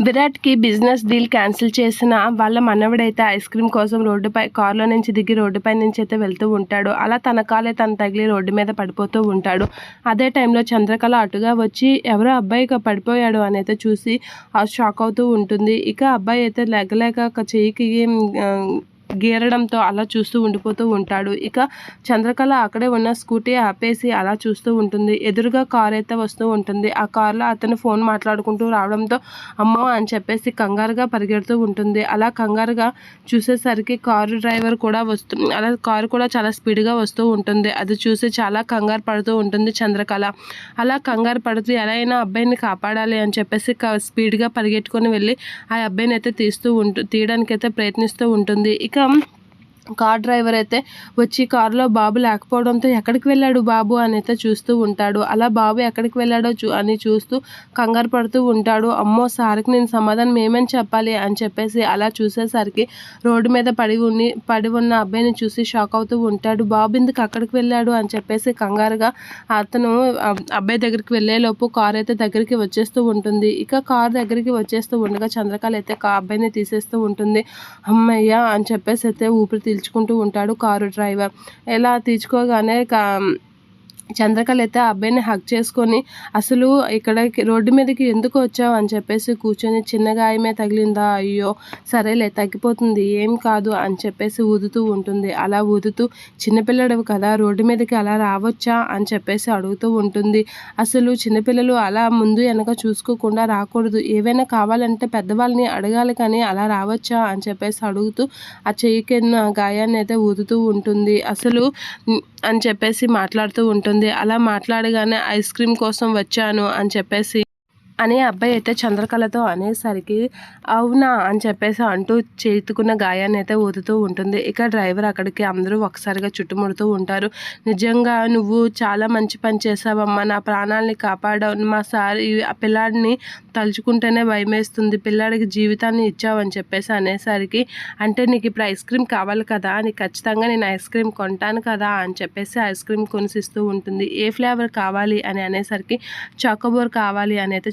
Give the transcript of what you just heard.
విరాట్‌కి business deal cancel చేసిన వాళ్ళ మనవడైతే ice cream కోసం కారులో నుంచి దిగి రోడ్డుపై నుంచి అయితే వెళ్తూ ఉంటాడు. అలా తన కాలే తను తగిలి రోడ్డు మీద పడిపోతూ ఉంటాడు. అదే టైంలో చంద్రకళ అటుగా వచ్చి ఎవరో అబ్బాయి పడిపోయాడు అని అయితే చూసి షాక్ అవుతూ ఉంటుంది. ఇక అబ్బాయి అయితే లెగలేక చెయ్యికి గీరడంతో అలా చూస్తూ ఉండిపోతూ ఉంటాడు. ఇక చంద్రకళ అక్కడే ఉన్న స్కూటీ ఆపేసి అలా చూస్తూ ఉంటుంది. ఎదురుగా కారు అయితే వస్తూ ఉంటుంది. ఆ కారులో అతను ఫోన్ మాట్లాడుకుంటూ రావడంతో అమ్మో అని చెప్పేసి కంగారుగా పరిగెడుతూ ఉంటుంది. అలా కంగారుగా చూసేసరికి కారు డ్రైవర్ కూడా అలా కారు కూడా చాలా స్పీడ్గా వస్తూ ఉంటుంది. అది చూసి చాలా కంగారు పడుతూ ఉంటుంది చంద్రకళ. అలా కంగారు పడుతూ ఎలా అయినా అబ్బాయిని కాపాడాలి అని చెప్పేసి స్పీడ్గా పరిగెట్టుకొని వెళ్ళి ఆ అబ్బాయిని అయితే తీయడానికి అయితే ప్రయత్నిస్తూ ఉంటుంది. ఇక కార్ డ్రైవర్ అయితే వచ్చి కారులో బాబు లేకపోవడంతో ఎక్కడికి వెళ్ళాడు బాబు అని అయితే చూస్తూ ఉంటాడు. అలా బాబు ఎక్కడికి వెళ్ళాడో అని చూస్తూ కంగారు పడుతూ ఉంటాడు. అమ్మో సార్కి నేను సమాధానం ఏమని చెప్పాలి అని చెప్పేసి అలా చూసేసరికి రోడ్డు మీద పడి ఉన్న అబ్బాయిని చూసి షాక్ అవుతూ ఉంటాడు. బాబు ఎందుకు అక్కడికి వెళ్ళాడు అని చెప్పేసి కంగారుగా అతను అబ్బాయి దగ్గరికి వెళ్ళేలోపు కారు అయితే దగ్గరికి వచ్చేస్తూ ఉంటుంది. ఇక కారు దగ్గరికి వచ్చేస్తూ ఉండగా చంద్రకళ అయితే అబ్బాయిని తీసేస్తూ ఉంటుంది. అమ్మయ్య అని చెప్పేసి అయితే ఊపిరి పీల్చుకుంటూ ఉంటాడు కారు డ్రైవర్. ఇలా తీర్చుకోగానే చంద్రకళ అయితే ఆ అబ్బాయిని హగ్ చేసుకొని అసలు ఇక్కడ రోడ్డు మీదకి ఎందుకు వచ్చావు అని చెప్పేసి కూర్చొని చిన్న గాయమే తగిలిందా, అయ్యో సరేలే తగ్గిపోతుంది ఏం కాదు అని చెప్పేసి ఊదుతూ ఉంటుంది. అలా ఊదుతూ చిన్నపిల్లడవు కదా రోడ్డు మీదకి అలా రావచ్చా అని చెప్పేసి అడుగుతూ ఉంటుంది. అసలు చిన్నపిల్లలు అలా ముందు వెనక చూసుకోకుండా రాకూడదు, ఏవైనా కావాలంటే పెద్దవాళ్ళని అడగాలి కానీ అలా రావచ్చా అని చెప్పేసి అడుగుతూ ఆ చెయ్యి కింద గాయాన్ని అయితే ఊదుతూ ఉంటుంది. అసలు అని చెప్పేసి మాట్లాడుతూ ఉంటుంది. అలా మాట్లాడగానే ఐస్ క్రీమ్ కోసం వచ్చాను అని చెప్పేసి అని అబ్బాయి అయితే చంద్రకళతో అనేసరికి అవునా అని చెప్పేసి అంటూ చేతుకున్న గాయాన్ని అయితే ఊదుతూ ఉంటుంది. ఇక డ్రైవర్ అక్కడికి అందరూ ఒకసారిగా చుట్టుముడుతూ ఉంటారు. నిజంగా నువ్వు చాలా మంచి పని చేసావమ్మా, నా ప్రాణాలని కాపాడావు, మా సార్ ఆ పిల్లాడిని తలుచుకుంటేనే భయమేస్తుంది, పిల్లాడికి జీవితాన్ని ఇచ్చావని చెప్పేసి అనేసరికి అంటే నీకు ఇప్పుడు ఐస్ క్రీమ్ కావాలి కదా, నీకు ఖచ్చితంగా నేను ఐస్ క్రీమ్ కొంటాను కదా అని చెప్పేసి ఐస్ క్రీమ్ కొనిసిస్తూ ఉంటుంది. ఏ ఫ్లేవర్ కావాలి అని అనేసరికి చాకోబార్ కావాలి అని అయితే